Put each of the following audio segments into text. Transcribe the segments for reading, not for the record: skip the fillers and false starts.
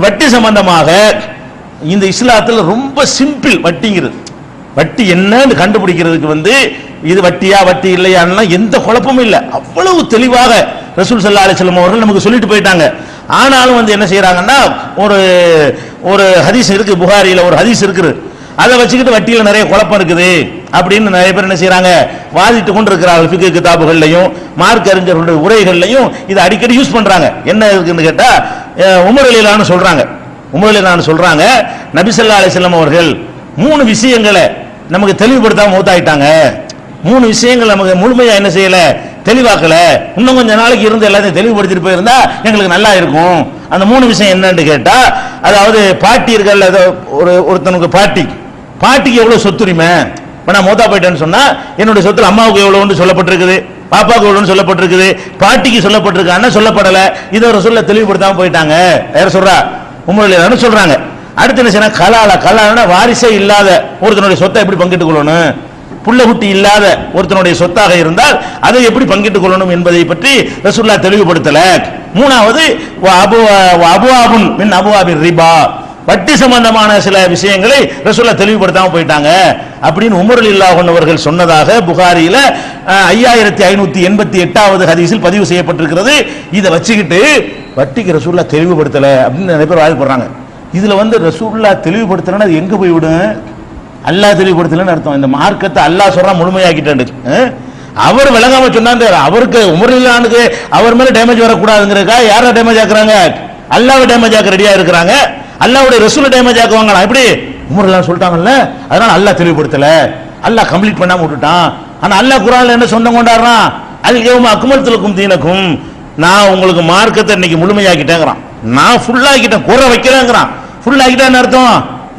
வட்டி சம்பந்தமாக இந்த இஸ்லாத்துல ரொம்ப சிம்பிள் வட்டிங்கிறது. வட்டி என்னன்னு கண்டுபிடிக்கிறதுக்கு இது வட்டியா வட்டி இல்லையான்னா எந்த குழப்பமும் இல்லை. அவ்வளவு தெளிவாக ரசூல் ஸல்லல்லாஹு அலைஹி வஸல்லம் அவர்கள் நமக்கு சொல்லிட்டு போயிட்டாங்க. ஆனாலும் என்ன செய்யறாங்கன்னா, ஒரு ஹதீஸ் இருக்கு, புகாரியில ஒரு ஹதீஸ் இருக்குது, அதை வச்சுக்கிட்டு வட்டியில நிறைய குழப்பம் இருக்குது அப்படின்னு நிறைய பேர் என்ன செய்யறாங்க, வாதிட்டு கொண்டு இருக்கிறார்கள். ஃபிக்ஹ் கிதாபுகள்லையும் மார்க்க அறிஞர்களுடைய உரைகள்லையும் இதை அடிக்கடி யூஸ் பண்றாங்க. என்ன இருக்குன்னு கேட்டா, உமர் ரலியல்லாஹு அன்ஹு சொல்றாங்க, நபி ஸல்லல்லாஹு அலைஹி வஸல்லம் அவர்கள் 3 விஷயங்களை நமக்கு தெளிவுபடுத்தாம மௌத்தாயிட்டாங்க. 3 விஷயங்கள் நமக்கு முழுமையா என்ன செய்யல, தெளிவாக்கல. இன்னும் கொஞ்ச நாளைக்கு இருந்து எல்லாத்தையும் தெளிவுபடுத்திட்டு போயிருந்தா எங்களுக்கு நல்லா இருக்கும். அந்த 3 விஷயம் என்னன்னு கேட்டா, அதாவது பாட்டி இருக்கல, ஒருத்தனுக்கு பாட்டிக்கு எவ்வளவு சொத்துரிமை. நான் மௌத்தா போயிட்டேன்னு சொன்னா என்னுடைய சொத்துல அம்மாவுக்கு எவ்வளவுன்னு சொல்லப்பட்டிருக்குது, பாப்பாவுக்கு எவ்வளவுன்னு சொல்லப்பட்டிருக்குது, பாட்டிக்கு சொல்லப்பட்டிருக்கான்னு சொல்லப்படல. இதை ஒரு சொல்ல தெளிவுபடுத்தாம போயிட்டாங்க. யார சொல்றா, உமர் ரலியல்லாஹு அன்ஹு சொல்றாங்க. அடுத்து என்ன செய்யணும், கலாலா வாரிசே இல்லாத ஒருத்தனுடைய சொத்தை எப்படி பங்கிட்டுக் கொள்ளணும், புள்ள குட்டி இல்லாத ஒருத்தனுடைய சொத்தாக இருந்தால் அதை எப்படி பங்கிட்டுக் கொள்ளணும் என்பதை பற்றி ரசூலுல்லாஹ் தெளிவுபடுத்தல. 3வது அபுவாபுன் மின் அபுவாபிர் ரிபா, வட்டி சம்பந்தமான சில விஷயங்களை ரசூலுல்லாஹ் தெளிவுபடுத்தாம போயிட்டாங்க அப்படின்னு உமர் ரலியல்லாஹு அன்ஹு அவர்கள் சொன்னதாக புகாரியில 5588வது ஹதீஸில் பதிவு செய்யப்பட்டிருக்கிறது. இதை வச்சுக்கிட்டு வட்டிக்கு ரசூலுல்லாஹ் தெளிவுபடுத்தல அப்படின்னு நிறைய பேர் வாதிடுறாங்க. இதுல ரசூலுல்லாஹ் தெளிவுபடுத்தலன்னா அது எங்க போய் விடும், அல்லாஹ் தெளிவுபடுத்தலன்னு அர்த்தம். இந்த மார்க்கத்தை அல்லாஹ் சொல்றான் முழுமையாக்கிட்டாண்டு, அவர் விளங்காம சொன்னாங்க. அவருக்கு உமர் ரலியல்லாஹு அன்ஹுக்கு அவர் மேல டேமேஜ் வரக்கூடாதுங்கிறதுக்காக யாரை டேமேஜ் ஆக்குறாங்க, அல்லாஹ்வை டேமேஜ் ஆக்க ரெடியா இருக்கிறாங்க. அல்லாஹ்வுடைய ரசூலை டேமேஜ் ஆக்குவாங்களா, எப்படி உமர் ரலியல்லாஹு அன்ஹு சொல்லிட்டாங்கல்ல, அதனால அல்லாஹ் தெளிவுபடுத்தல, அல்லாஹ் கம்ப்ளீட் பண்ணாம விட்டுட்டான். ஆனா அல்லாஹ் குர்ஆன்ல என்ன சொந்தம் கொண்டாடுறான், அல் யௌம அக்மல்து லக்கும் தீனக்கும், நான் உங்களுக்கு மார்க்கத்தை இன்னைக்கு முழுமையாக்கிட்டேங்கிறான், நான் ஃபுல்லாக்கிட்டேன், குறை வைக்கிறேங்கிறான். ஃபுல்லாக்கிட்டேன்னு அர்த்தம்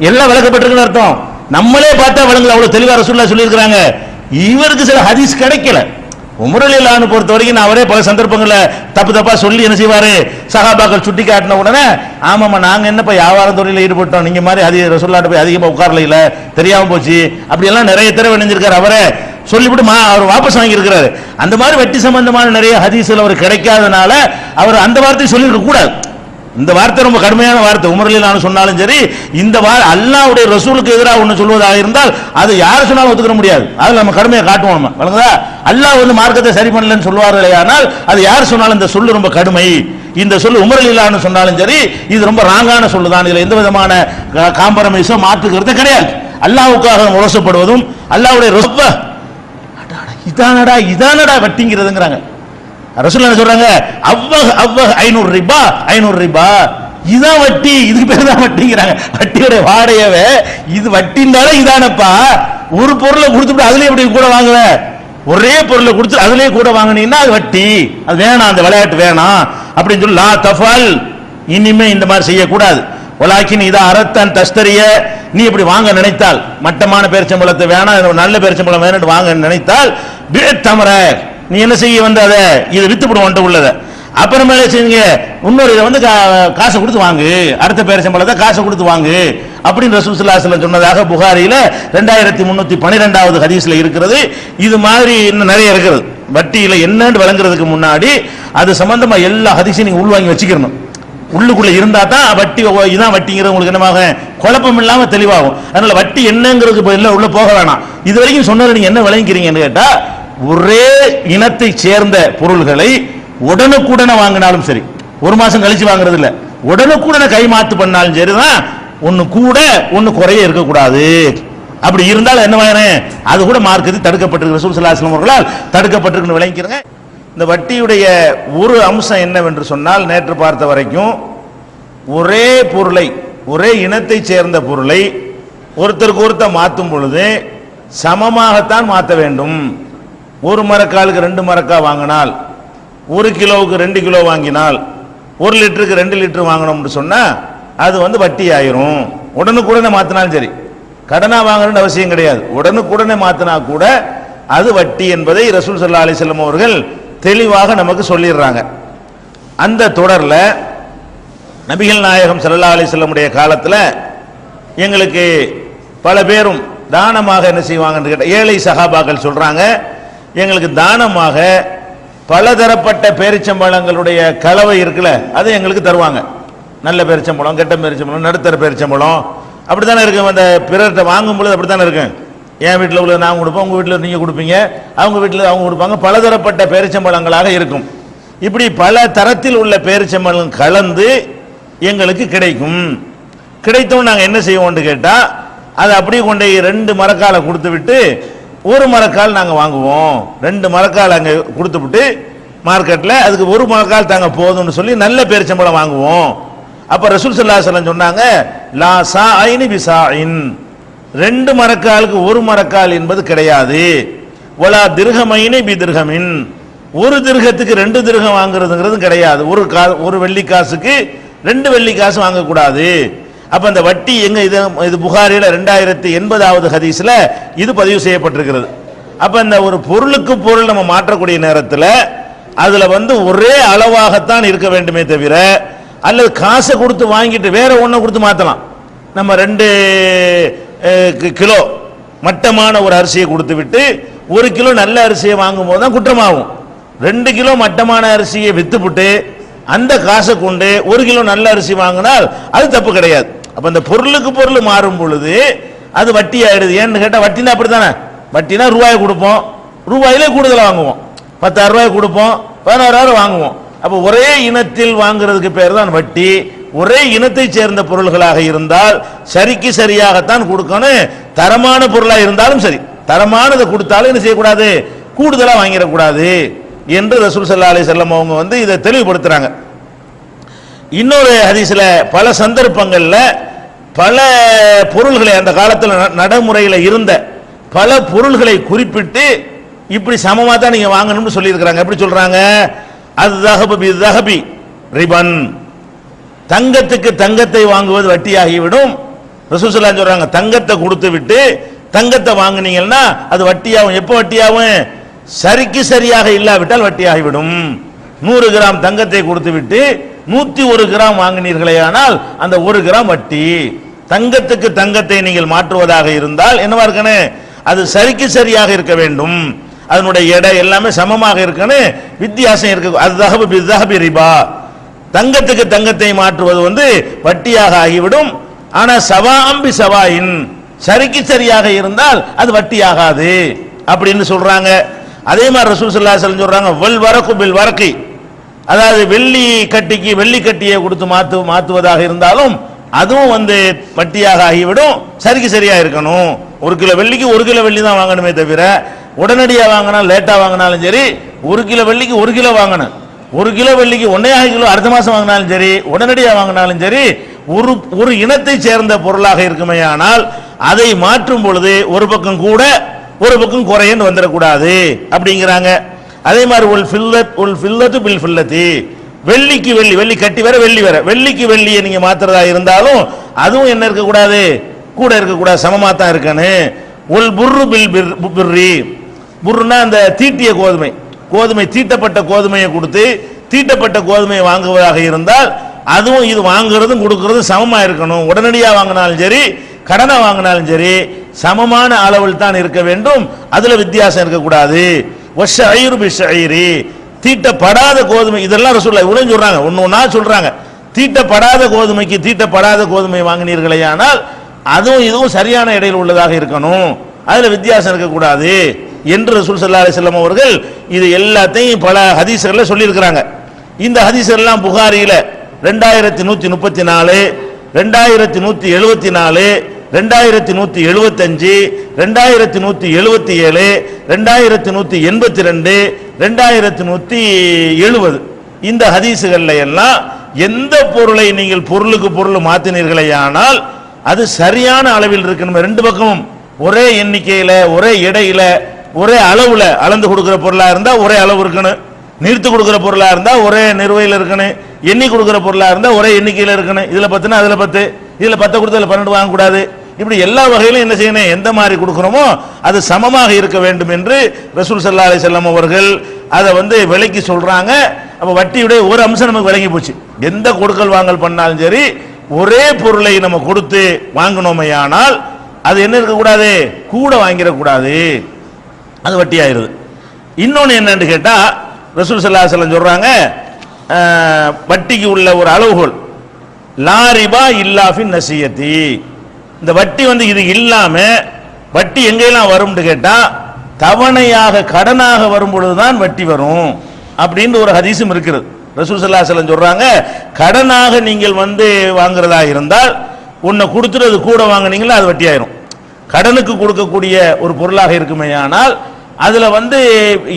எல்லாம் விளக்கப்பட்டிருக்குன்னு அர்த்தம். நம்மளே பார்த்தா விளங்குது, அவ்வளவு தெளிவா ரசூலுல்லாஹ் சொல்லியிருக்கிறாங்க. இவருக்கு சில ஹதீஸ் கிடைக்கல. உமர் ரலியல்லாஹு அன்ஹு பொறுத்த வரைக்கும் அவரே பல சந்தர்ப்பங்கள்ல தப்பா சொல்லி என்ன செய்வாரு, சஹாபாக்கள் சுட்டி காட்டின உடனே ஆமாமா நாங்க என்னப்பா வியாபார தொழில ஈடுபட்டோம், நீங்க மாதிரி ரசூலுல்லாஹ்ட்ட போய் அதிகமா உட்கார்ல இல்ல, தெரியாம போச்சு அப்படி எல்லாம் நிறைய தடவை நினைஞ்சிருக்காரு. அவரே சொல்லிவிட்டு அவர் வாபஸ் வாங்கி இருக்கிறாரு. அந்த மாதிரி வட்டி சம்பந்தமான நிறைய ஹதீஸ்ல அவர் கிடைக்காதனால அவர் அந்த வார்த்தையை சொல்லிட கூடாது. இந்த வார்த்தை ரொம்ப கடுமையான வார்த்தை. உமர் ரலியல்லாஹு அன்ஹு சொன்னாலும் சரி, இந்த அல்லாஹ்வுடைய ரசூலுக்கு எதிராக ஒன்று சொல்வதாக இருந்தால் அது யார் சொன்னாலும் ஒத்துக்க முடியாது. அதில் நம்ம கடுமையை காட்டுவோம். வழங்குதா, அல்லாஹ் மார்க்கத்தை சரி பண்ணலன்னு சொல்வார்களே, ஆனால் அது யார் சொன்னாலும் இந்த சொல்லு ரொம்ப கடுமை. இந்த சொல்லு உமர் ரலியல்லாஹு அன்ஹு சொன்னாலும் சரி, இது ரொம்ப ராங்கான சொல்லுதான். இதுல எந்த விதமான காம்பரமைஸோ மாற்றுக்கிறது கிடையாது. அல்லாஹ்வுக்காக உரசப்படுவதும் அல்லாஹ்வுடைய இதானடா வட்டிங்கிறதுங்கிறாங்க. ரசூலுல்லாஹ் சொல்றாங்க, அவ்வஹ் 500 ரிபா இதான் வட்டி, இதுக்கு பேர் தான் வட்டிங்கிறாங்க. வட்டியோட வாடையவே இது வட்டினால இதானப்பா. ஒரு பொருளை கொடுத்துட்டு அதுலயே எப்படி கூட வாங்குவ, ஒரே பொருளை கொடுத்து அதுலயே கூட வாங்கினீங்கன்னா அது வட்டி, அது வேணாம், அந்த விளையாட்டு வேணாம் அப்படின்னு சொல்லி லா தஃபால், இனிமே இந்த மாதிரி செய்யக்கூடாது. வலாக்கின் இதா அரத்தன் தஸ்தரிய, நீ இப்படி வாங்க நினைத்தால், மட்டமான பேரிச்சம்பழத்தை வேணாம் நல்ல பேரிச்சம்பழம் வேணும் வாங்க நினைத்தால் தமர, நீ என்ன செய்ய அதை இதை வித்துப்படும் ஒன்று உள்ளதை, அப்புறமேல செய்யுங்க இன்னொரு இதை காசை கொடுத்து வாங்கு, அடுத்த பேரிச்சம்பழத்தை காசை கொடுத்து வாங்கு அப்படின்னு ரசூல் ஸல்லல்லாஹு அலைஹி வஸல்லம் சொன்னதாக புகாரியில 2312வது ஹதீஸ்ல இருக்கிறது. இது மாதிரி இன்னும் நிறைய இருக்கிறது. வட்டியில என்னன்னு விளங்குறதுக்கு முன்னாடி அது சம்பந்தமா எல்லா ஹதீஸையும் நீங்க உள்வாங்கி வச்சுக்கணும். உள்ளுக்குள்ள இருந்தா தான் வட்டி இதான் வட்டிங்கிறது உங்களுக்கு என்னமாக குழப்பம் இல்லாம தெளிவாகும். அதனால வட்டி என்னங்கிறதுக்கு எல்லாம் உள்ள போக வேணாம். இது வரைக்கும் சொன்னது நீங்க என்ன விளங்கிக்கிறீங்கன்னு கேட்டா, ஒரே இனத்தை சேர்ந்த பொருள்களை உடனுக்குடனே வாங்கினாலும் சரி, ஒரு மாசம் கழிச்சு வாங்குறது இல்ல, உடனுக்குடனே கை மாத்து பண்ணாலும் சரிதான், ஒன்னு கூட ஒன்னு குறைய இருக்கக்கூடாது. அப்படி இருந்தால் என்ன அது கூட மார்க்கத்தில் தடுக்கப்பட்டிருக்கு, ரசூல் ஸல்லல்லாஹு அலைஹி வஸல்லம் அவர்களால் தடுக்கப்பட்டிருக்குன்னு விளங்கிக்கிறங்க. இந்த வட்டியுடைய ஒரு அம்சம் என்னவென்று சொன்னால், நேற்று பார்த்த வரைக்கும் ஒரே பொருளை, ஒரே இனத்தை சேர்ந்த பொருளை ஒருத்தருக்கு ஒருத்தர் மாற்றும் பொழுது சமமாகத்தான் மாற்ற வேண்டும். ஒரு மரக்காலுக்கு 2 மரக்கா வாங்கினால், 1 கிலோவுக்கு 2 கிலோ வாங்கினால், 1 லிட்டருக்கு 2 லிட்டர் வாங்கணும்னு சொன்னா அது வட்டி ஆயிரும். உடனுக்குடனே மாத்தினாலும் சரி, கடனா வாங்கணும்னு அவசியம் கிடையாது, உடனுக்குடனே மாத்தினா கூட அது வட்டி என்பதை ரசூல் ஸல்லல்லாஹு அலைஹி வஸல்லம் அவர்கள் தெளிவாக நமக்கு சொல்லிடுறாங்க. அந்த தொடர்ல நபிகள் நாயகம் ஸல்லல்லாஹு அலைஹி வஸல்லம் உடைய காலத்துல எங்களுக்கு பல பேரும் தானமாக என்ன செய்வாங்கன்னு கேட்ட, ஏழை சஹாபாக்கள் சொல்றாங்க, எங்களுக்கு தானமாக பலதரப்பட்ட பேரிச்சம்பழங்களுடைய கலவை இருக்குல்ல, அதை எங்களுக்கு தருவாங்க. நல்ல பேரிச்சம்பழம், கெட்ட பேரிச்சம்பழம், நடுத்தர பேரிச்சம்பழம், அப்படித்தானே இருக்கும். அந்த பிறர்கிட்ட வாங்கும் பொழுது அப்படித்தானே இருக்கும். என் வீட்டில் உள்ள நான் கொடுப்போம், உங்கள் வீட்டில் நீங்கள் கொடுப்பீங்க, அவங்க வீட்டில் அவங்க கொடுப்பாங்க. பலதரப்பட்ட பேரிச்சம்பழங்களாக இருக்கும். இப்படி பல தரத்தில் உள்ள பேரிச்சம்பழம் கலந்து எங்களுக்கு கிடைக்கும். கிடைத்தோம் நாங்கள் என்ன செய்வோம்னு கேட்டால், அதை அப்படியே கொண்டு 2 மரக்காலை கொடுத்து விட்டு 1 மரக்கால் நாங்கள் வாங்குவோம். 2 மரக்கால் அங்கே கொடுத்து விட்டு மார்க்கெட்டில் அதுக்கு 1 மரக்கால் தாங்க போதும்னு சொல்லி நல்ல பேரிச்சம்பழம் வாங்குவோம். அப்போ ரசூல் ஸல்லல்லாஹு அலைஹி வஸல்லம் சொன்னாங்க, லா சாஇனி பிசாஇன், 2 மரக்காலுக்கு 1 மரக்கால் என்பது கிடையாது. வலா திர்ஹமைனி பி திர்ஹமின், 1 திர்ஹத்துக்கு 2 திர்ஹம் வாங்குறதுங்கிறது கிடையாது. ஒரு வெள்ளி காசுக்கு 2 வெள்ளி காசு வாங்கக்கூடாது. அப்ப அந்த வட்டி எங்க? இது புகாரில 2080வது ஹதீஸ்ல இது பதிவு செய்யப்பட்டிருக்கிறது. அப்ப இந்த ஒரு பொருளுக்கு பொருள் நம்ம மாற்றக்கூடிய நேரத்தில் அதுல ஒரே அளவாகத்தான் இருக்க வேண்டுமே தவிர, அல்லது காசை கொடுத்து வாங்கிட்டு வேற ஒன்றை கொடுத்து மாற்றலாம். நம்ம 2 கிலோ மட்டமான ஒரு அரிசியை கொடுத்து விட்டு 1 கிலோ நல்ல அரிசியை வாங்கும் போது தான் குற்றமாகும். 2 கிலோ மட்டமான அரிசியை வித்துவிட்டு அந்த காசை கொண்டு 1 கிலோ நல்ல அரிசி வாங்கினால் அது தப்பு கிடையாது. அப்ப இந்த பொருளுக்கு பொருள் மாறும் பொழுது அது வட்டி ஆயிடுது. ஏன்னு கேட்டா வட்டினா அப்படித்தானே, வட்டினா ரூபாய் கொடுப்போம், ரூபாயிலே கூடுதலாக வாங்குவோம், 10,000 ரூபாய் கொடுப்போம், 16,000 வாங்குவோம். அப்ப ஒரே இனத்தில் வாங்குறதுக்கு பேர் தான் வட்டி. ஒரே இனத்தை சேர்ந்த பொருள்களாக இருந்தால் சரிக்கு சரியாகத்தான் கொடுக்கணும். தரமான பொருளாக இருந்தாலும் சரி, தரமானதை கொடுத்தாலும் என்ன செய்யக்கூடாது, கூடுதலா வாங்கிடக்கூடாது என்று ரசூல் ஸல்லல்லாஹு அலைஹி வஸல்லம் அவங்க இதை தெளிவுபடுத்துறாங்க. இன்னொரு ஹதீஸ்ல பல சந்தர்ப்பங்கள்ல பல பொருள்களை அந்த காலத்தில் நடைமுறையில் இருந்த பல பொருள்களை குறிப்பிட்டு இப்படி சமமா தான் நீங்க வாங்கணும்னு சொல்லி இருக்கிறாங்க. எப்படி சொல்றாங்க? அது தஹபி ரிபன், தங்கத்துக்கு தங்கத்தை வாங்குவது வட்டியாகிவிடும். ரசூல் ஸல்லல்லாஹு அலைஹி சொல்றாங்க, தங்கத்தை கொடுத்து விட்டு தங்கத்தை வாங்குனீங்கன்னா அது வட்டியாகும். எப்போ வட்டியாகும்? சரிக்கு சரியாக இல்லாவிட்டால் வட்டியாகிவிடும். 100 கிராம் தங்கத்தை கொடுத்து விட்டு 101 கிராம் வாங்கினீர்களே ஆனால் அந்த 1 கிராம் வட்டி. தங்கத்துக்கு தங்கத்தை நீங்கள் மாற்றுவதாக இருந்தால் என்னவா இருக்கணும்? அது சரிக்கு சரியாக இருக்க வேண்டும். அதனுடைய எடை எல்லாமே சமமாக இருக்கணும், வித்தியாசம் இருக்கு. அது தஹபி ரிபா. தங்கத்துக்கு தங்கத்தை மாற்றுவது வட்டியாக ஆகிவிடும். ஆனா சவாஅம்பி சவாயின், சரிக்கு சரியாக இருந்தால் அது வட்டியாகாது அப்படின்னு சொல்றாங்க. அதே மாதிரி ரசூல் ஸல்லல்லாஹு அலைஹி வஸல்லம் சொல்றாங்க, வல் வரகு பில் வரகி, அதாவது வெள்ளி கட்டிக்கு வெள்ளி கட்டியை கொடுத்து மாற்றுவதாக இருந்தாலும் அதுவும் வட்டியாக ஆகிவிடும். சரிக்கு சரியா இருக்கணும். 1 கிலோ வெள்ளிக்கு 1 கிலோ வெள்ளி தான் வாங்கணுமே தவிர உடனடியாக வாங்கினா லேட்டா வாங்கினாலும் சரி 1 கிலோ வெள்ளிக்கு 1 கிலோ வாங்கணும். 1 கிலோ வெள்ளிக்கு 1.5 கிலோ அடுத்த மாசம் வாங்கினாலும் சரி, உடனடியாக வாங்கினாலும் சரி, ஒரு இனத்தை சேர்ந்த பொருளாக இருக்குமே ஆனால் அதை மாற்றும் பொழுது ஒரு பக்கம் கூட ஒரு பக்கம் குறையன்னு வந்துடக்கூடாது அப்படிங்கிறாங்க. அதே மாதிரி உல் ஃபில்லத்து பில் ஃபில்லத்தி, வெள்ளிக்கு வெள்ளி, வெள்ளி கட்டி வேற வெள்ளி வேற, வெள்ளிக்கு வெள்ளியை நீங்க மாத்துறதா இருந்தாலும் அதுவும் என்ன இருக்கக்கூடாது, கூட இருக்கக்கூடாது, சமமா தான் இருக்கணும். உல் புர்ரு பில் பிர்ரி, புர்ருனா அந்த தீட்டிய கோதுமை, கோதுமை தீட்டப்பட்ட கோதுமையை கொடுத்து தீட்டப்பட்ட கோதுமையை வாங்குவதாக இருந்தால் அதுவும் இது வாங்குறதும் கொடுக்கறதும் சமமா இருக்கணும். உடனடியாக வாங்கினாலும் சரி கடனை வாங்கினாலும் சரி சமமான அளவில் தான் இருக்க வேண்டும். அதுல வித்தியாசம் இருக்கக்கூடாது. வஷ்ஷஈரு பிஷ்ஷஈரி, தீட்டப்படாத கோதுமை, இதெல்லாம் ரசூலுல்லாஹ் இவ்வளவு சொல்றாங்க, ஒன்னா சொல்றாங்க. தீட்டப்படாத கோதுமைக்கு தீட்டப்படாத கோதுமை வாங்கினீர்களே ஆனால் அதுவும் இதுவும் சரியான இடையில் உள்ளதாக இருக்கணும், அதுல வித்தியாசம் இருக்கக்கூடாது என்று ரசூல் ஸல்லல்லாஹு அலைஹி வஸல்லம் அவர்கள் இது எல்லாத்தையும் பல ஹதீஸ்கள்ல சொல்லி இருக்கிறாங்க. இந்த ஹதீஸ்கள் எல்லாம் புகாரியில 2134, 2174, 2175, 2177, 2182, 2170 இந்த ஹதீசுகள்ல எல்லாம் எந்த பொருளை நீங்கள் பொருளுக்கு பொருள் மாத்தினீர்களே ஆனால் அது சரியான அளவில் இருக்கணும். 2 பக்கமும் ஒரே எண்ணிக்கையில ஒரே எடையில ஒரே அளவுல அளந்து கொடுக்கிற பொருளா இருந்தா ஒரே அளவு இருக்கணும், நிறுத்து கொடுக்கிற பொருளா இருந்தா ஒரே நிறுவையில் இருக்கணும், எண்ணி கொடுக்கிற பொருளா இருந்தா ஒரே எண்ணிக்கையில இருக்கணும். இதுல 10னா அதுல 10, இதுல 10 கொடுத்து அதுல 12 வாங்கக்கூடாது. இப்படி எல்லா வகையிலும் என்ன செய்யணும், எந்த மாதிரி கொடுக்கிறோமோ அது சமமாக இருக்க வேண்டும் என்று ரசூல் ஸல்லல்லாஹு அலைஹி வஸல்லம் அவர்கள் அதை விலைக்கு சொல்றாங்க. அப்ப வட்டியுடைய ஒரு அம்சம் நமக்கு விளங்கி போச்சு. எந்த கொடுக்கல் வாங்கல் பண்ணாலும் சரி ஒரே பொருளை நம்ம கொடுத்து வாங்கினோமையானால் அது என்ன இருக்கக்கூடாது, கூட வாங்கிடக்கூடாது, அது வட்டி ஆயிருது. இன்னொன்னு என்னன்னு கேட்டா ரசூல் ஸல்லல்லாஹு அலைஹி வஸல்லம் சொல்றாங்க, வட்டிக்கு உள்ள ஒரு அளவுகோல், லா ரிபா இல்லா ஃபின் நசியத்தி. இந்த வட்டி வந்து இது இல்லாம வட்டி எங்கெல்லாம் வரும்னு கேட்டா தவணையாக கடனாக வரும் பொழுதுதான் வட்டி வரும் அப்படின்னு ஒரு ஹதீஸும் இருக்கிறது. ரசூல் ஸல்லல்லாஹு அலைஹி வஸல்லம் சொல்றாங்க, கடனாக நீங்கள் வந்து வாங்குறதா இருந்தால் உன்னை கொடுத்துறது கூட வாங்குனீங்களா அது வட்டி ஆயிரும். கடனுக்கு கொடுக்கக்கூடிய ஒரு பொருளாக இருக்குமே ஆனால் அதுல வந்து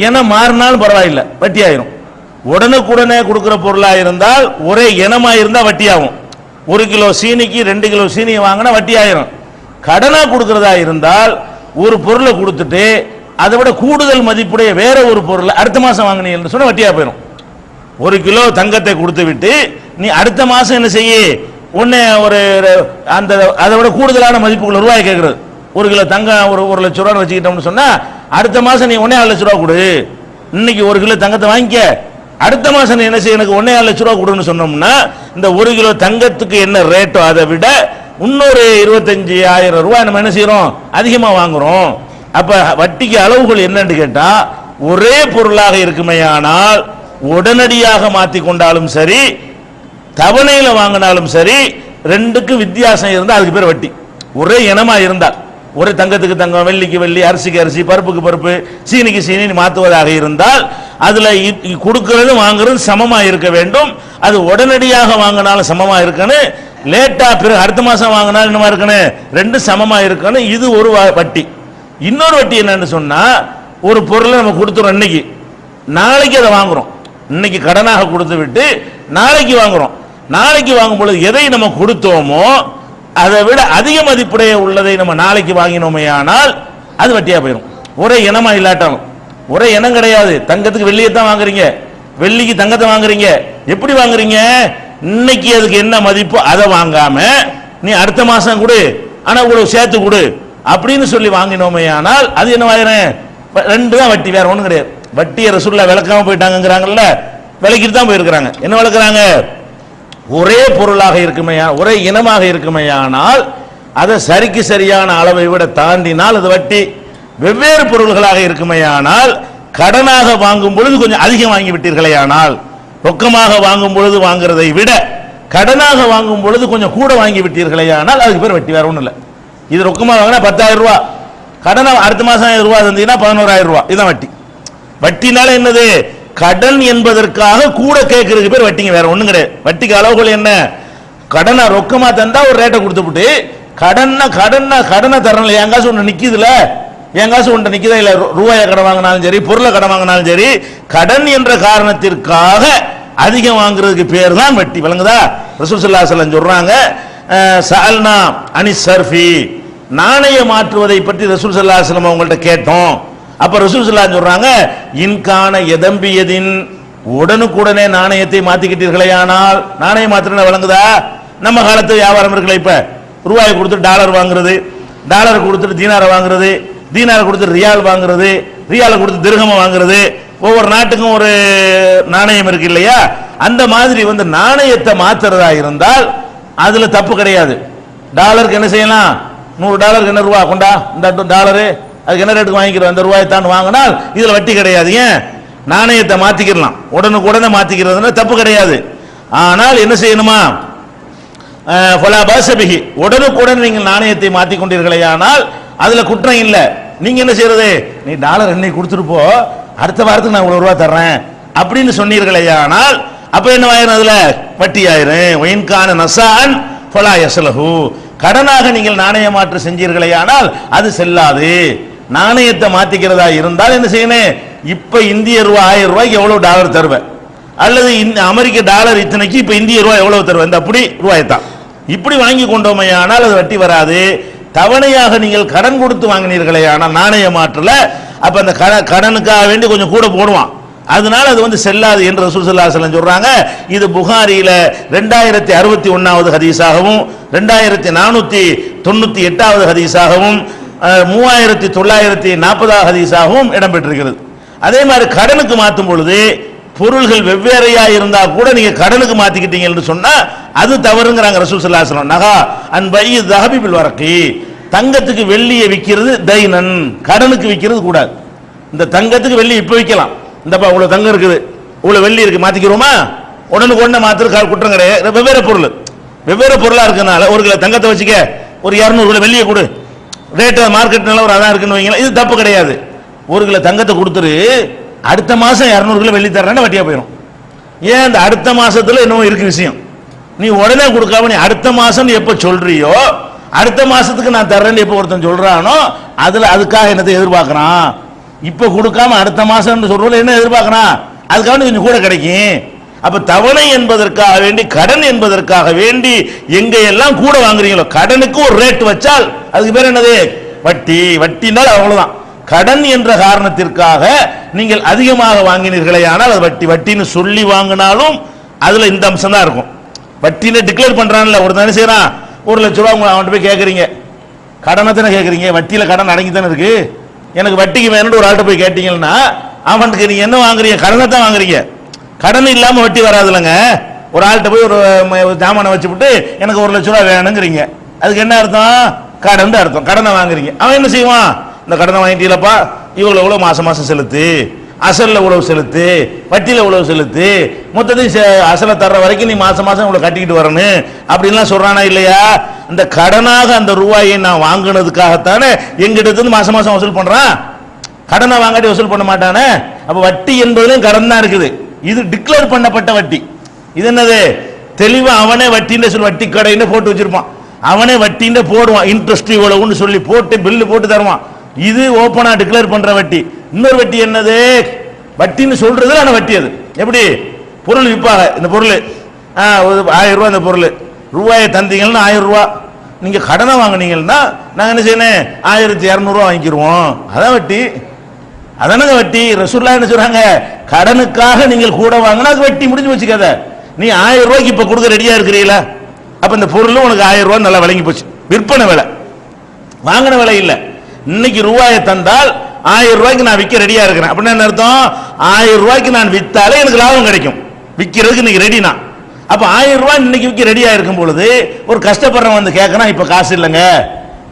என மாறினாலும் பரவாயில்லை வட்டி ஆயிரும். உடனுக்குடனே கொடுக்கிற பொருளாக இருந்தால் ஒரே இனமா இருந்தா வட்டி ஆகும். 1 கிலோ சீனிக்கு 2 கிலோ சீனி வாங்கினா வட்டி ஆயிரும். கடனா கொடுக்கிறதா இருந்தால் ஒரு பொருளை கொடுத்துட்டு அதை விட கூடுதல் மதிப்புடைய வேற ஒரு பொருளை அடுத்த மாசம் வாங்கினீங்கன்னு சொன்னா வட்டியா போயிடும். 1 கிலோ தங்கத்தை கொடுத்து விட்டு நீ அடுத்த மாசம் என்ன செய்ய உன்னை ஒரு அந்த அதை விட கூடுதலான மதிப்புகள் ரூபாய் கேட்கறது. 1 கிலோ தங்கம் ஒரு லட்சம் ரூபாய் வச்சுக்கிட்டோம்னு சொன்னா அடுத்த மாசம் நீ 1.5 லட்சம் ரூபா கொடு. இன்னைக்கு 1 கிலோ தங்கத்தை வாங்கிக்க, அடுத்த மாசம் நீ என்ன செய்ய எனக்கு 1.5 லட்சம் ரூபா கொடுன்னு சொன்னோம்னா இந்த 1 கிலோ தங்கத்துக்கு என்ன ரேட்டோ அதை விட இன்னொரு 25,000 ரூபாய் நம்ம என்ன செய்யறோம் அதிகமா வாங்குறோம். அப்ப வட்டிக்கு அளவுகள் என்னன்னு கேட்டா ஒரே பொருளாக இருக்குமையானால் உடனடியாக மாத்தி கொண்டாலும் சரி தவணையில வாங்கினாலும் சரி ரெண்டுக்கு வித்தியாசம் இருந்தால் அதுக்கு பேர் வட்டி. ஒரே இனமா இருந்தால் ஒரே தங்கத்துக்கு தங்கம், வெள்ளிக்கு வெள்ளி, அரிசிக்கு அரிசி, பருப்புக்கு பருப்பு, சீனிக்கு சீனி மாற்றுவதாக இருந்தால் அதுல கொடுக்கிறது வாங்குறது சமமா இருக்க வேண்டும். அது உடனடியாக வாங்கினாலும் சமமா இருக்கணும், லேட்டா பிறகு அடுத்த மாசம் வாங்கினாலும் என்னமா இருக்கணும், ரெண்டு சமமா இருக்கணும். இது ஒரு வட்டி. இன்னொரு வட்டி என்னன்னு சொன்னா ஒரு பொருளை நம்ம கொடுத்துறோம் இன்னைக்கு, நாளைக்கு அதை வாங்குறோம். இன்னைக்கு கடனாக கொடுத்து விட்டு நாளைக்கு வாங்குறோம். நாளைக்கு வாங்கும் பொழுது எதை நம்ம கொடுத்தோமோ அதை விட அதிக மதிப்புடைய உள்ளதை நம்ம நாளைக்கு வாங்கினோமே ஆனால் அது வட்டியா போயிடும். ஒரே இனமா இல்லாட்டாலும் ஒரே இனம் கிடையாது. தங்கத்துக்கு வெள்ளியை தான் வாங்குறீங்க, வெள்ளிக்கு தங்கத்தை வாங்குறீங்க. எப்படி வாங்குறீங்க? இன்னைக்கு அதுக்கு என்ன மதிப்பு அதை வாங்காம நீ அடுத்த மாசம் கொடு, ஆனா இவ்வளவு சேர்த்து கொடு அப்படின்னு சொல்லி வாங்கினோமே ஆனால் அது என்ன வாங்குறேன், ரெண்டு தான் வட்டி, வேற ஒண்ணும் கிடையாது. வட்டியை ரசூலுல்லாஹ் விளக்காம போயிட்டாங்கிறாங்கல்ல, விளக்கிட்டு தான் போயிருக்கிறாங்க. என்ன விளக்குறாங்க? ஒரே பொருளாக இருக்குமே, ஒரே இனமாக இருக்குமேயானால் அதை சரிக்கு சரியான அளவை விட தாண்டினால் அது வட்டி. வெவ்வேறு பொருள்களாக இருக்குமேயானால் கடனாக வாங்கும் பொழுது கொஞ்சம் அதிகம் வாங்கி விட்டீர்களே ஆனால், ரொக்கமாக வாங்கும் பொழுது வாங்குறதை விட கடனாக வாங்கும் பொழுது கொஞ்சம் கூட வாங்கி விட்டீர்களே ஆனால் அதுக்கு பேர் வட்டி, வேற ஒன்றும் இல்லை. இது ரொக்கமாக வாங்கினா 10,000 ரூபா, கடனை அடுத்த மாசம் 1000 ரூபா தந்தீங்கன்னா 11,000 ரூபா, இதுதான் வட்டி. வட்டினால என்னது? கடன் என்பதற்காக கூட கேட்கறதுக்கு பேர் வட்டிங்க, வேற ஒண்ணும் கிடையாது. வட்டிக்கு அளவுகள் என்ன? கடனை ரொக்கமா தந்தா ஒரு ரேட்டை கொடுத்துட்டு கடனை தரல, என் காசு ஒன்று நிக்குதுல, என் காசு ஒன்று நிக்குதா இல்ல, ரூபாயை கடன் வாங்கினாலும் சரி பொருளை கடன் வாங்கினாலும் சரி கடன் என்ற காரணத்திற்காக அதிகம் வாங்குறதுக்கு பேர் தான் வட்டி. விளங்குதா? ரசூல் ஸல்லல்லாஹு அலைஹி வஸல்லம் சொல்றாங்க, சஅல்னா அனிஸ் சர்ஃபி, நாணய மாற்றுவதை பற்றி ரசூல் ஸல்லல்லாஹு அலைஹி வஸல்லம் அவங்கள்ட்ட கேட்டோம். அப்ப ரசூல் ஸல்லல்லாஹு அலைஹி சொல்றாங்க, இன்கான எதம்பியதின், உடனுக்குடனே நாணயத்தை மாத்திக்கிட்டீர்களேயானால், நாணயம் மாத்திரன விளங்குதா? நம்ம காலத்து வியாபாரம் இருக்குல்ல, இப்ப ரூபாயை கொடுத்து டாலர் வாங்குறது, டாலரை கொடுத்துட்டு தீனாரை வாங்குறது, தீனாரை கொடுத்து ரியால் வாங்குறது, ரியாலை கொடுத்து திர்ஹம் வாங்குறது, ஒவ்வொரு நாட்டுக்கும் ஒரு நாணயம் இருக்கு இல்லையா? அந்த மாதிரி வந்து நாணயத்தை மாத்துறதா இருந்தால் அதுல தப்பு கிடையாது. டாலருக்கு என்ன செய்யலாம்? $100 என்ன ரூபா கொண்டா, இந்த டாலரு அதுக்கு என்ன ரேட்டுக்கு வாங்கிக்கிறோம், அந்த ரூபாயை தான் வாங்கினால் இதுல வட்டி கிடையாது. ஏன்? நாணயத்தை மாத்திக்கலாம், உடனுக்குடனே மாத்திக்கிறதுனா தப்பு கிடையாது. ஆனால் என்ன செய்யணுமா? உடனுக்குடன் நீங்கள் நாணயத்தை மாற்றிக் கொண்டீர்களேயானால் அதுல குற்றம் இல்லை. நீங்க என்ன செய்யறது? நீ டாலர் என்னை கொடுத்துட்டு போ, அடுத்த வாரத்துக்கு நான் இவ்வளவு ரூபா தர்றேன் அப்படின்னு சொன்னீர்களேயானால் அப்ப என்ன ஆயிரும்? அதுல வட்டி ஆயிரும். ஒயின்கான நசான் ஃபலா யஸ்லஹு, கடனாக நீங்கள் நாணய மாற்று செஞ்சீர்களேயானால் அது செல்லாது. நாணயத்தை மாத்திக்கிறதா இருந்தால் என்ன செய்யணும்? இப்ப இந்திய ரூபாய் 1000 ரூபாய்க்கு எவ்வளவு டாலர் தருவேன், அல்லது அமெரிக்க டாலர் இத்தனைக்கு இப்ப இந்திய ரூபாய் எவ்வளவு தருவேன், இந்த அப்படி ரூபாய்தான் இப்படி வாங்கி கொண்டோமையானால் அது வட்டி வராது. தவணையாக நீங்கள் கடன் கொடுத்து வாங்கினீர்களே ஆனால் நாணய மாற்றல, அப்ப அந்த கடனுக்காக வேண்டி கொஞ்சம் கூட போடுவான், அதனால அது வந்து செல்லாது என்று ரசூல் ஸல்லல்லாஹு அலைஹி வஸல்லம் சொல்றாங்க. இது புகாரியில 2061வது ஹதீஸாகவும் 2498வது ஹதீஸாகவும் 3940வது ஹதீஸாகவும் இடம்பெற்றிருக்கிறது. அதே மாதிரி கடனுக்கு மாற்றும் பொழுது பொருள்கள் வெவ்வேறையா இருந்தா கூட நீங்க கடனுக்கு மாத்திக்கிட்டீங்கன்னு சொன்னா அது தவறுங்கிறாங்க ரசூல் ஸல்லல்லாஹு அலைஹி வஸல்லம். நகா அன் பைஇ ذهب بالورقي, தங்கத்துக்கு வெள்ளியை விக்கிறது தைனன், கடனுக்கு விக்கிறது கூடாது. இந்த தங்கத்துக்கு வெள்ளி இப்ப விக்கலாம், இந்தப்பா இவ்வளவு தங்கம் இருக்குது, இவ்வளவு வெள்ளி இருக்கு, மாத்திக்கிறோமா? உடனுக்கு உடனே மாத்திர குற்றம் கிடையாது. வெவ்வேறு பொருள் வெவ்வேறு பொருளா இருக்கனால ஒரு கிலோ தங்கத்தை வச்சுக்க, ஒரு 200 கிலோ வெள்ளியை கொடு, ரேட்டு மார்க்கெட் நிலவரம் அதான் இருக்குன்னு வைங்களா, இது தப்பு கிடையாது. ஒரு கிலோ தங்கத்தை கொடுத்துரு, அடுத்த மாசம் 200 கிலோ வெள்ளி தர்றேன்னு வட்டியா போயிடும். ஏன் அந்த அடுத்த மாசத்துல என்னவோ இருக்கு விஷயம். நீ உடனே கொடுக்காம நீ அடுத்த மாசம் எப்ப சொல்றியோ, அடுத்த மாசத்துக்கு நான் தர்றேன்னு எப்ப ஒருத்தன் சொல்றானோ அதுக்காக என்னத்தை எதிர்பார்க்கறான். இப்ப கொடுக்காம அடுத்த மாசம் சொல்றோம் என்ன எதிர்பார்க்கறான், அதுக்காக கொஞ்சம் கூட கிடைக்கும். அப்ப தவணை என்பதற்காக வேண்டி, கடன் என்பதற்காக வேண்டி எங்க எல்லாம் கூட வாங்குறீங்களோ, கடனுக்கு ஒரு ரேட் வச்சால் அதுக்கு பேர் என்னது, வட்டி. வட்டினால் அவ்வளவுதான். கடன் என்ற காரணத்திற்காக நீங்கள் அதிகமாக வாங்கினீர்களே ஆனால் அது வட்டி. வட்டின்னு சொல்லி வாங்கினாலும் அதுல இந்த அம்சம் தான் இருக்கும். வட்டின்னு டிக்ளேர் பண்றான்ல, ஒரு தானே செய்யறான், 1 லட்ச ரூபா அவன்கிட்ட போய் கேட்கறீங்க, கடனை தானே கேட்கறீங்க, வட்டியில கடன் அடங்கி தானே இருக்கு. எனக்கு வட்டிக்கு வேணும்னு ஒரு ஆள்கிட்ட போய் கேட்டீங்கன்னா அவனுக்கு நீங்க என்ன வாங்குறீங்க, கடனை தான் வாங்குறீங்க. கடன் இல்லாம வட்டி வராதுலங்க. ஒரு ஆள்கிட்ட போய் ஒரு ஜாமானை வச்சுவிட்டு எனக்கு 1 லட்ச ரூபா வேணுங்கிறீங்க, அதுக்கு என்ன அர்த்தம், கடன் அர்த்தம். கடனை வாங்குறீங்க. அவன் என்ன செய்வான், இந்த கடனை வாங்கிட்டீங்களப்பா, இவ்வளவு மாசம் மாசம் செலுத்து, அசல்ல இவ்வளவு செலுத்து, வட்டியில இவ்வளவு செலுத்து, மொத்தத்தையும் அசலை தர்ற வரைக்கும் நீ மாசம் மாசம் இவ்வளவு கட்டிக்கிட்டு வரணும் அப்படின்லாம் சொல்றானா இல்லையா. இந்த கடனாக அந்த ரூபாயை நான் வாங்கினதுக்காகத்தானே எங்கிட்ட மாசம் மாசம் வசூல் பண்றான். கடனை வாங்காட்டி வசூல் பண்ண மாட்டானே. அப்ப வட்டி என்பதும் கடன் தான் இருக்குது. இது டிக்ளேர் பண்ணப்பட்ட வட்டி. இது என்னது, தெளிவா அவனே வட்டின்னு சொல்லி வட்டி கடைன்னு போட்டு வச்சிருப்பான், அவனே வட்டின்னு போடுவான், இன்ட்ரெஸ்ட் இவ்வளவுன்னு சொல்லி போட்டு பில்லு போட்டு தருவான். இது ஓப்பனா டிக்ளேர் பண்ற வட்டி. இன்னொரு வட்டி என்னது, வட்டின்னு சொல்றது ஆனா வட்டி. அது எப்படி, பொருள் விற்பாங்க, இந்த பொருள் 1000 ரூபாய், இந்த பொருள் ரூபாயை தந்தீங்கன்னா 1000 ரூபாய், நீங்க கடனை வாங்கினீங்கன்னா நாங்க என்ன செய்யணும், 1200 ரூபாய் வாங்கிக்கிருவோம். அதான் வட்டி. அதானங்க வட்டி. ரசூலுல்லாஹ் என்ன சொல்றாங்க, கடனுக்காக நீங்கள் கூட வாங்கினா அது வட்டி, முடிஞ்சு வச்சுக்காத. நீ 1000 ரூபாய்க்கு இப்ப கொடுக்க ரெடியா இருக்கிறீங்களா, அப்ப இந்த பொருளும் உனக்கு 1000 ரூபாய் நல்லா விளங்கி போச்சு. விற்பனை விலை, வாங்கின விலை இல்ல. இன்னைக்கு ரூபாயை தந்தால் 1000 ரூபாய்க்கு நான் விற்க ரெடியா இருக்கிறேன் அப்படின்னு என்ன அர்த்தம், 1000 ரூபாய்க்கு நான் வித்தாலே எனக்கு லாபம் கிடைக்கும், விற்கிறதுக்கு இன்னைக்கு ரெடினா. அப்ப 1000 ரூபாய் இன்னைக்கு விற்க ரெடியா இருக்கும் பொழுது ஒரு கஷ்டப்படுறவன் வந்து கேட்கறான், இப்ப காசு இல்லைங்க,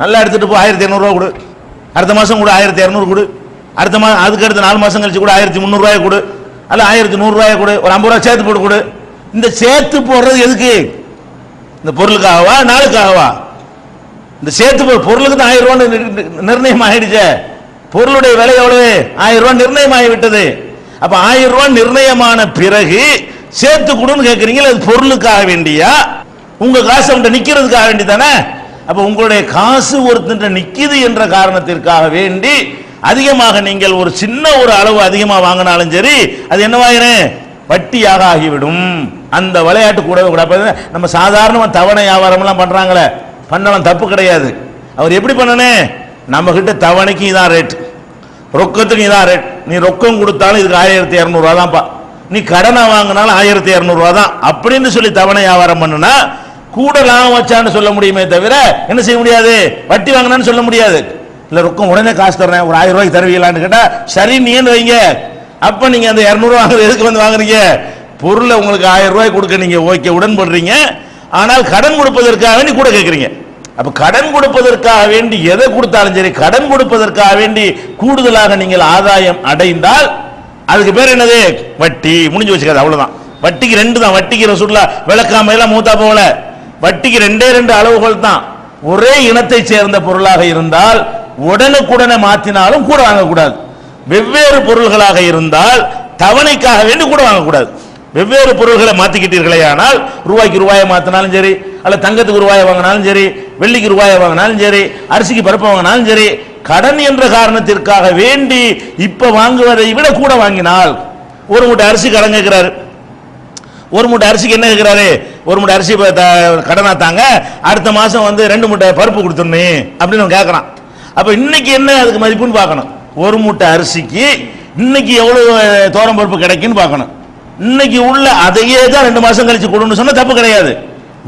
நல்லா எடுத்துட்டு போ, 1200 ரூபாய் கொடு, அடுத்த மாசம் கூட 1200 கொடு, அடுத்த மாசம் அதுக்கு அடுத்த 4 மாசம் கழிச்சு கூட 1300 ரூபாய் கொடு, அல்ல 1100 ரூபாய் கொடு, ஒரு 50 ரூபாய் சேர்த்து போட்டு கொடு. இந்த சேர்த்து போடுறது எதுக்கு, இந்த பொருளுக்காகவா நாளுக்காகவா? இந்த சேர்த்து பொருளுக்கு தான் 1000 ரூபாய் நிர்ணயம் ஆயிடுச்சு. பொருளுடைய விலை எவ்வளவு, 1000 ரூபாய் நிர்ணயம் ஆகிவிட்டது. அப்ப 1000 ரூபாய் நிர்ணயமான பிறகு சேர்த்து கொடுன்னு கேட்கறீங்க, அது பொருளுக்காக வேண்டியா, உங்க காசு அவன்கிட்ட நிக்கிறதுக்காக வேண்டி தானே. அப்ப உங்களுடைய காசு ஒருத்தன் நிக்குது என்ற காரணத்திற்காக வேண்டி அதிகமாக நீங்கள் ஒரு சின்ன ஒரு அளவு அதிகமாக வாங்கினாலும் சரி, அது என்னவாயிரும், வட்டியாக ஆகிவிடும். அந்த விளையாட்டு கூடவே கூடாது. நம்ம சாதாரண தவணை வியாபாரம் எல்லாம் பண்றாங்களே, பண்ணலாம், தப்பு கிடையாது. அவர் எப்படி பண்ணனே, நம்ம கிட்ட தவணைக்கு இதான் ரேட், ரொக்கத்துக்கு இதான் ரேட். நீ ரொக்கம் கொடுத்தாலும் இதுக்கு 1200 ரூபா தான்ப்பா, நீ கடனை வாங்கினாலும் 1200 ரூபா தான் அப்படின்னு சொல்லி தவணை வியாபாரம் பண்ணுனா கூட லாபம் வச்சான்னு சொல்ல முடியுமே தவிர என்ன செய்ய முடியாது, வட்டி வாங்கினான்னு சொல்ல முடியாது. இல்ல ரொக்கம் உடனே காசு தர்றேன், ஒரு 1000 ரூபாய்க்கு தருவீங்களான்னு கேட்டா சரி நீன்னு வைங்க. அப்ப நீங்க அந்த 200 ரூபாய் வாங்குறது எதுக்கு வந்து வாங்குறீங்க, பொருளை உங்களுக்கு 1000 ரூபாய் கொடுக்க நீங்க ஓகே உடன்படுறீங்க, ஆனால் கடன் கொடுப்பதற்காக வேண்டி கூட கேட்கறீங்க. அப்ப கடன் கொடுப்பதற்காக வேண்டி எதை கொடுத்தாலும் சரி, கடன் கொடுப்பதற்காக வேண்டி கூடுதலாக நீங்கள் ஆதாயம் அடைந்தால் அதுக்கு பேர் என்னது, வட்டி. முடிஞ்சு வச்சுக்காது, அவ்வளவுதான். வட்டிக்கு 2 தான். வட்டிக்கு ரசூலுல்லாஹ் விளக்காம எல்லாம் மூத்தா போகல. வட்டிக்கு 2 அளவுகள் தான். ஒரே இனத்தை சேர்ந்த பொருளாக இருந்தால் உடனுக்குடனே மாத்தினாலும் கூட வாங்கக்கூடாது. வெவ்வேறு பொருள்களாக இருந்தால் தவணைக்காக வேண்டி கூட வாங்கக்கூடாது. வெவ்வேறு பொருள்களை மாத்திக்கிட்டீர்களே ஆனால், ரூபாய்க்கு ரூபாயை மாத்தினாலும் சரி, அல்ல தங்கத்துக்கு ரூபாயை வாங்கினாலும் சரி, வெள்ளிக்கு ரூபாயை வாங்கினாலும் சரி, அரிசிக்கு பருப்பு வாங்கினாலும் சரி, கடன் என்ற காரணத்திற்காக வேண்டி இப்ப வாங்குவதை விட கூட வாங்கினால், ஒரு மூட்டை அரிசி கடன் கேட்கிறாரு, ஒரு மூட்டை அரிசிக்கு என்ன கேட்கிறாரு, ஒரு மூட்டை அரிசி கடனா தாங்க, அடுத்த மாசம் வந்து 2 மூட்டை பருப்பு கொடுத்துடணும் அப்படின்னு கேட்கறான். அப்ப இன்னைக்கு என்ன அதுக்கு மதிப்புன்னு பார்க்கணும். ஒரு மூட்டை அரிசிக்கு இன்னைக்கு எவ்வளவு தோரம் பருப்பு கிடைக்குன்னு பார்க்கணும். இன்னைக்கு உள்ள அதையே தான் 2 மாசம் கழிச்சு கொடுன்னு சொன்னா தப்பு கிடையாது.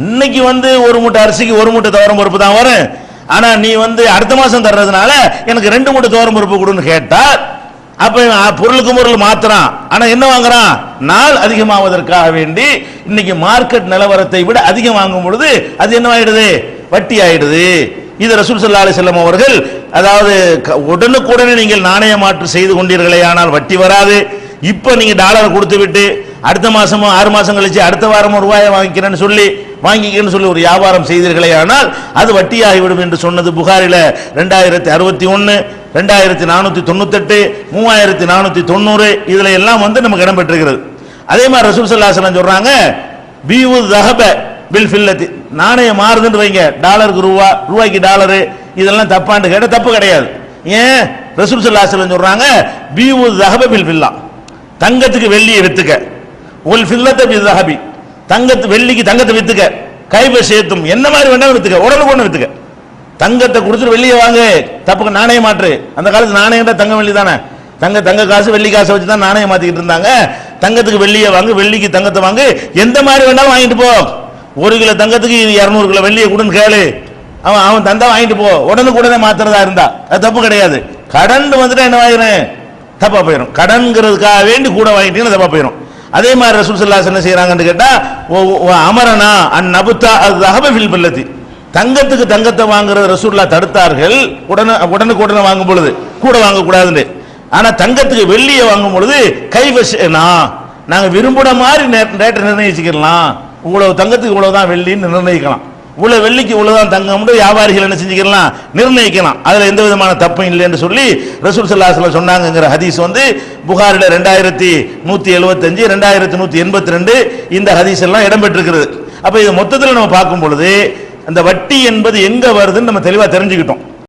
இன்னைக்கு வந்து ஒரு மூட்டை அரிசிக்கு 1 மூட்டை தோரம் பருப்பு தான் வரும். ஆனா நீ வந்து அடுத்த மாசம் தர்றதுனால எனக்கு 2 மூட்டை தோரம் பருப்பு கொடுன்னு கேட்டா, அப்ப பொருளுக்கு பொருள் மாத்திரான். ஆனா என்ன வாங்குறான், நாள் அதிகமாவதற்காக வேண்டி இன்னைக்கு மார்க்கெட் நிலவரத்தை விட அதிகம் வாங்கும் பொழுது அது என்ன ஆயிடுது, வட்டி ஆயிடுது. இது ரசூல் ஸல்லல்லாஹு அலைஹி வஸல்லம் அவர்கள், அதாவது உடனுக்குடனே நீங்கள் நாணய மாற்று செய்து கொண்டீர்களே ஆனால் வட்டி வராது. இப்ப நீங்க டாலர் கொடுத்து விட்டு அடுத்த மாசமோ 6 மாசம் கழிச்சு அடுத்த வாரமோ ரூபாயை வாங்கிக்கிறேன்னு சொல்லி ஒரு வியாபாரம் செய்தீர்களே ஆனால் அது வட்டியாகிவிடும் என்று சொன்னது புகாரில 2061, 2498, 3490 இதுல எல்லாம் நமக்கு இடம் பெற்றிருக்கிறது. அதே மாதிரி ரசூல் ஸல்லல்லாஹு அலைஹி வஸல்லம் சொல்றாங்க பீவு தஹப பில் ஃபில்லத்தி, நாணயம் மாறுதுன்னு வைங்க, டாலருக்கு ரூபா, ரூபாய்க்கு டாலரு, இதெல்லாம் தப்பான்னு கேட்ட தப்பு கிடையாது. ஏன் ரசூல் ஸல்லல்லாஹு அலைஹி வஸல்லம் சொல்றாங்க பீவு தஹப பில் ஃபில்லா, தங்கத்துக்கு வெள்ளியை வித்துக்க, உல் ஃபில்லத்த பில் தஹபி, வெள்ளிக்கு தங்கத்தை வித்துக்க, கைப சேத்தும் என்ன மாதிரி வேண்டாலும் வித்துக்க, உடனுக்குடனே வித்துக்க. தங்கத்தை கொடுத்துட்டு வெள்ளியை வாங்க, தப்புக்கு நாணயம் மாற்று. அந்த காலத்து நாணயம் தங்க வெள்ளி தானே, தங்க காசு வெள்ளி காசை வச்சு தான் நாணயம் மாத்திக்கிட்டு இருந்தாங்க. தங்கத்துக்கு வெள்ளியை வாங்கு, வெள்ளிக்கு தங்கத்தை வாங்கு, எந்த மாதிரி வேண்டாலும் வாங்கிட்டு போ. 1 கிலோ தங்கத்துக்கு 200 கிலோ வெள்ளியை கொடுன்னு கேளு, அவன் தந்தா வாங்கிட்டு போ. உடனுக்குடனே மாத்துறதா இருந்தா அது தப்பு கிடையாது. கடன் வந்துட்டா என்ன ஆயிரும், தப்பா போயிடும். கடன்கிறதுக்காக வேண்டி கூட வாங்கிட்டீங்கன்னா தப்பா போயிடும். அதே மாதிரி ரசூல் ஸல்லல்லாஹு அலைஹி வஸல்லம் என்ன செய்யறாங்கன்னு கேட்டா அமரனா அன் நபுத்தா அஸ்ஹப ஃபில் பல்லதி, தங்கத்துக்கு தங்கத்தை வாங்குறது ரசூலுல்லாஹ் தடுத்தார்கள். உடனுக்குடனே வாங்கும் பொழுது கூட வாங்க கூடாதுன்னு. ஆனா தங்கத்துக்கு வெள்ளியை வாங்கும் பொழுது கைவசனா, நாங்க விரும்புற மாதிரி ரேட்டை நிர்ணயிச்சுக்கலாம். இவ்வளவு தங்கத்துக்கு இவ்வளவுதான் வெள்ளின்னு நிர்ணயிக்கலாம், இவ்வளவு வெள்ளிக்கு இவ்வளவுதான் தங்கம் வியாபாரிகள் என்ன செஞ்சுக்கலாம், நிர்ணயிக்கலாம். அதுல எந்த விதமான தப்பும் இல்லை என்று சொல்லி ரசூல் ஸல்லல்லாஹு அலைஹி வஸல்லம் சொன்னாங்கங்கிற ஹதீஸ் புகாரில 2175, 2182 இந்த ஹதீஸ் எல்லாம் இடம்பெற்றிருக்கிறது. அப்ப இது மொத்தத்தில் நம்ம பார்க்கும் பொழுது அந்த வட்டி என்பது எங்க வருதுன்னு நம்ம தெளிவா தெரிஞ்சுக்கிட்டோம்.